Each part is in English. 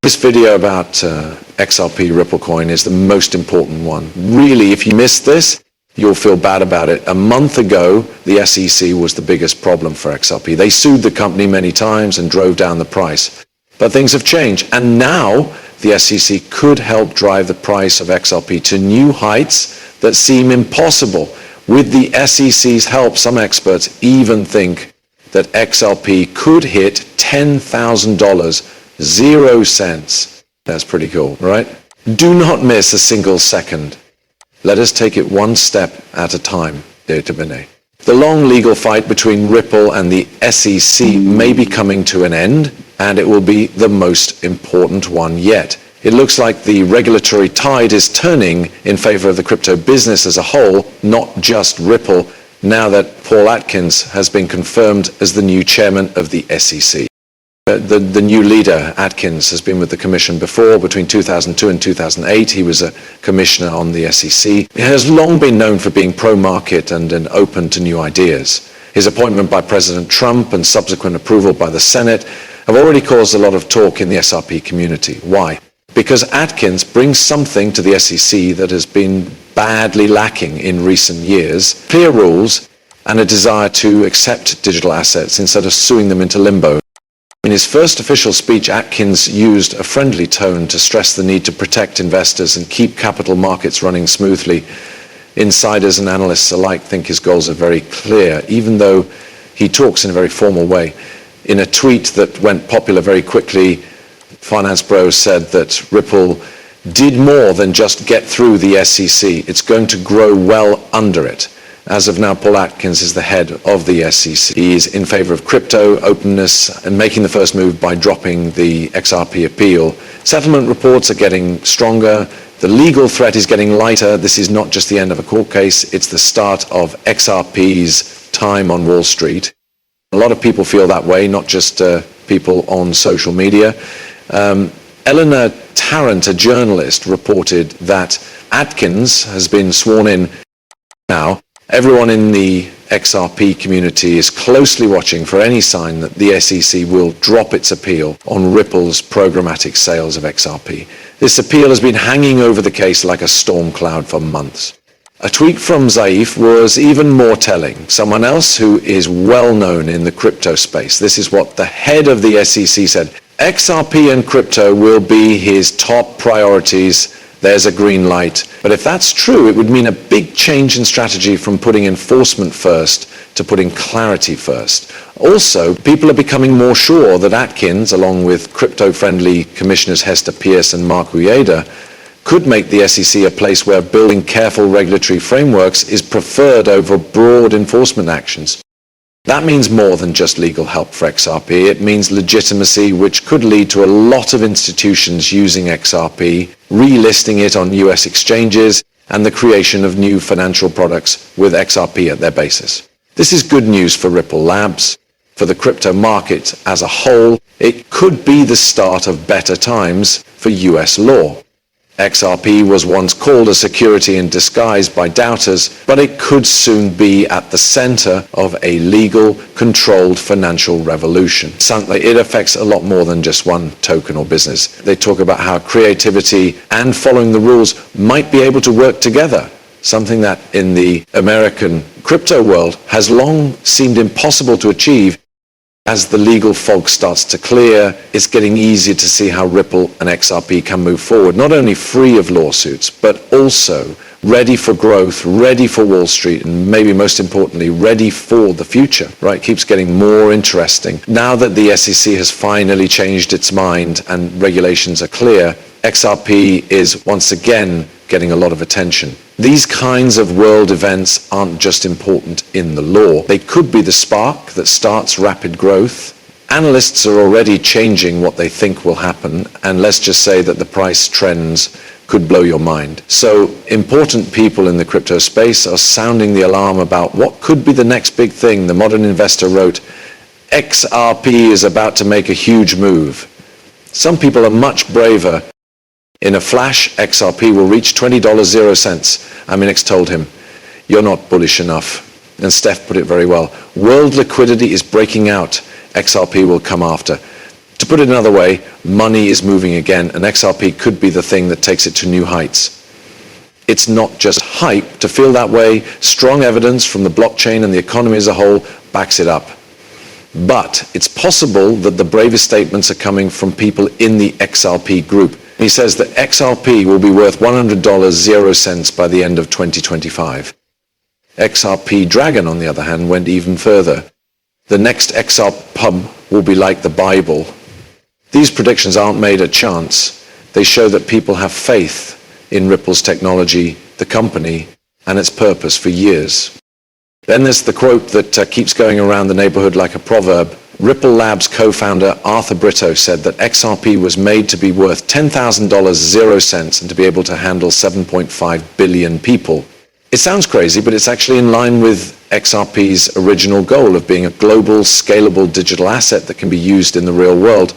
This video about XRP Ripple coin is the most important one. Really, if you missed this, you'll feel bad about it. A month ago, the SEC was the biggest problem for XRP. They sued the company many times and drove down the price. But things have changed, and now the SEC could help drive the price of XRP to new heights that seem impossible. With the SEC's help, some experts even think that XRP could hit $10,000, 0 cents. That's pretty cool, right? Do not miss a single second. Let us take it one step at a time. The long legal fight between Ripple and the SEC may be coming to an end, and it will be the most important one yet. It looks like the regulatory tide is turning in favor of the crypto business as a whole, not just Ripple, now that Paul Atkins has been confirmed as the new chairman of the SEC. The new leader, Atkins, has been with the commission before. Between 2002 and 2008, he was a commissioner on the SEC. He has long been known for being pro-market and open to new ideas. His appointment by President Trump and subsequent approval by the Senate have already caused a lot of talk in the SRP community. Why? Because Atkins brings something to the SEC that has been badly lacking in recent years: clear rules and a desire to accept digital assets instead of suing them into limbo. In his first official speech, Atkins used a friendly tone to stress the need to protect investors and keep capital markets running smoothly. Insiders and analysts alike think his goals are very clear, even though he talks in a very formal way. In a tweet that went popular very quickly, Finance Bros said that Ripple did more than just get through the SEC. It's going to grow well under it. As of now, Paul Atkins is the head of the SEC. He is in favor of crypto openness and making the first move by dropping the XRP appeal. Settlement reports are getting stronger. The legal threat is getting lighter. This is not just the end of a court case. It's the start of XRP's time on Wall Street. A lot of people feel that way, not just people on social media. Eleanor Tarrant, a journalist, reported that Atkins has been sworn in now. Everyone in the XRP community is closely watching for any sign that the SEC will drop its appeal on Ripple's programmatic sales of XRP. This appeal has been hanging over the case like a storm cloud for months. A tweet from Zaif was even more telling. Someone else who is well known in the crypto space. This is what the head of the SEC said: XRP and crypto will be his top priorities. There's a green light. But if that's true, it would mean a big change in strategy from putting enforcement first to putting clarity first. Also, people are becoming more sure that Atkins, along with crypto-friendly commissioners Hester Pierce and Mark Uyeda, could make the SEC a place where building careful regulatory frameworks is preferred over broad enforcement actions. That means more than just legal help for XRP. It means legitimacy, which could lead to a lot of institutions using XRP, relisting it on US exchanges, and the creation of new financial products with XRP at their basis. This is good news for Ripple Labs, for the crypto market as a whole. It could be the start of better times for US law. XRP was once called a security in disguise by doubters, but it could soon be at the center of a legal, controlled financial revolution. Something it affects a lot more than just one token or business. They talk about how creativity and following the rules might be able to work together, something that in the American crypto world has long seemed impossible to achieve. As the legal fog starts to clear, it's getting easier to see how Ripple and XRP can move forward, not only free of lawsuits, but also ready for growth, ready for Wall Street, and maybe most importantly, ready for the future, right? Keeps getting more interesting. Now that the SEC has finally changed its mind and regulations are clear, XRP is once again getting a lot of attention. These kinds of world events aren't just important in the law. They could be the spark that starts rapid growth. Analysts are already changing what they think will happen, and let's just say that the price trends could blow your mind. So important people in the crypto space are sounding the alarm about what could be the next big thing. The Modern Investor wrote, XRP is about to make a huge move. Some people are much braver. In a flash, XRP will reach $20, 0 cents. Aminex told him, "You're not bullish enough." And Steph put it very well. World liquidity is breaking out. XRP will come after. To put it another way, money is moving again, and XRP could be the thing that takes it to new heights. It's not just hype to feel that way. Strong evidence from the blockchain and the economy as a whole backs it up. But it's possible that the bravest statements are coming from people in the XRP group. He says that XRP will be worth $100 0 cents by the end of 2025. XRP Dragon, on the other hand, went even further. The next XRP will be like the Bible. These predictions aren't made at chance. They show that people have faith in Ripple's technology, the company, and its purpose for years. Then there's the quote that keeps going around the neighborhood like a proverb. Ripple Labs co-founder Arthur Britto said that XRP was made to be worth $10,000 0 cents and to be able to handle 7.5 billion people. It sounds crazy, but it's actually in line with XRP's original goal of being a global, scalable digital asset that can be used in the real world.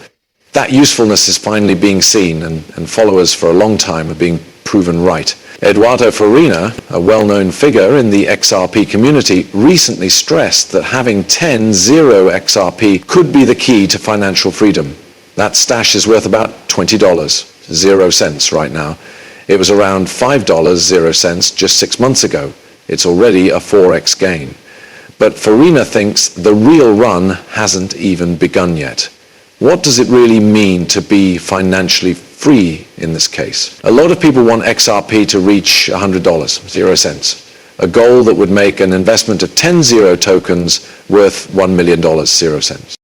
That usefulness is finally being seen, and followers for a long time are being proven right. Eduardo Farina, a well-known figure in the XRP community, recently stressed that having 10 XRP could be the key to financial freedom. That stash is worth about $20 0 cents right now. It was around $5 0 cents just 6 months ago. It's already a 4x gain. But Farina thinks the real run hasn't even begun yet. What does it really mean to be financially free in this case? A lot of people want XRP to reach $100 0 cents, a goal that would make an investment of 10 Zero tokens worth $1 million 0 cents.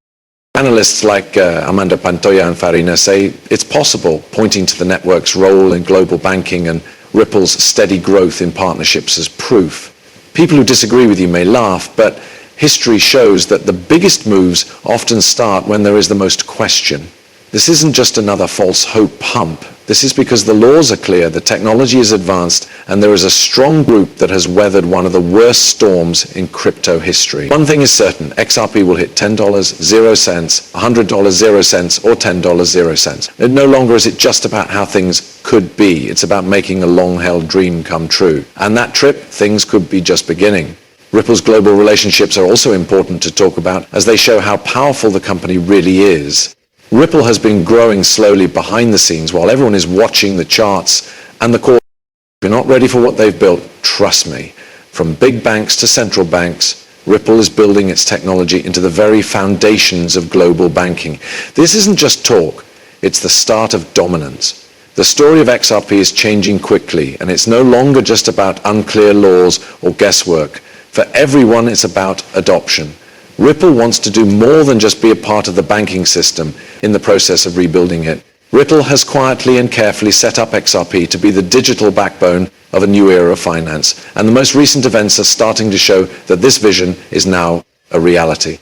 Analysts like Amanda Pantoja and Farina say it's possible, pointing to the network's role in global banking and Ripple's steady growth in partnerships as proof. People who disagree with you may laugh, but history shows that the biggest moves often start when there is the most question. This isn't just another false hope pump. This is because the laws are clear, the technology is advanced, and there is a strong group that has weathered one of the worst storms in crypto history. One thing is certain, XRP will hit $10 0 cents, $100 0 cents, or $10 0 cents. And no longer is it just about how things could be. It's about making a long-held dream come true. And that trip, things could be just beginning. Ripple's global relationships are also important to talk about as they show how powerful the company really is. Ripple has been growing slowly behind the scenes while everyone is watching the charts and the core. If you're not ready for what they've built, trust me. From big banks to central banks, Ripple is building its technology into the very foundations of global banking. This isn't just talk, it's the start of dominance. The story of XRP is changing quickly, and it's no longer just about unclear laws or guesswork. For everyone, it's about adoption. Ripple wants to do more than just be a part of the banking system in the process of rebuilding it. Ripple has quietly and carefully set up XRP to be the digital backbone of a new era of finance, and the most recent events are starting to show that this vision is now a reality.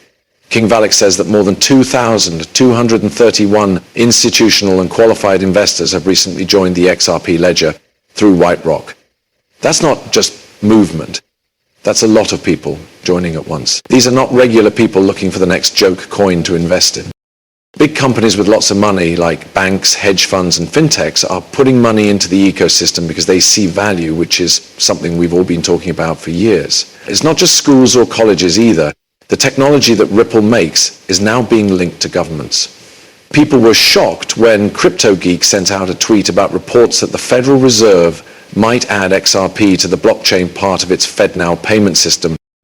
King Valek says that more than 2,231 institutional and qualified investors have recently joined the XRP ledger through White Rock. That's not just movement. That's a lot of people joining at once. These are not regular people looking for the next joke coin to invest in. Big companies with lots of money, like banks, hedge funds, and fintechs, are putting money into the ecosystem because they see value, which is something we've all been talking about for years. It's not just schools or colleges either. The technology that Ripple makes is now being linked to governments. People were shocked when Crypto Geek sent out a tweet about reports that the Federal Reserve might add XRP to the blockchain part of its FedNow payment system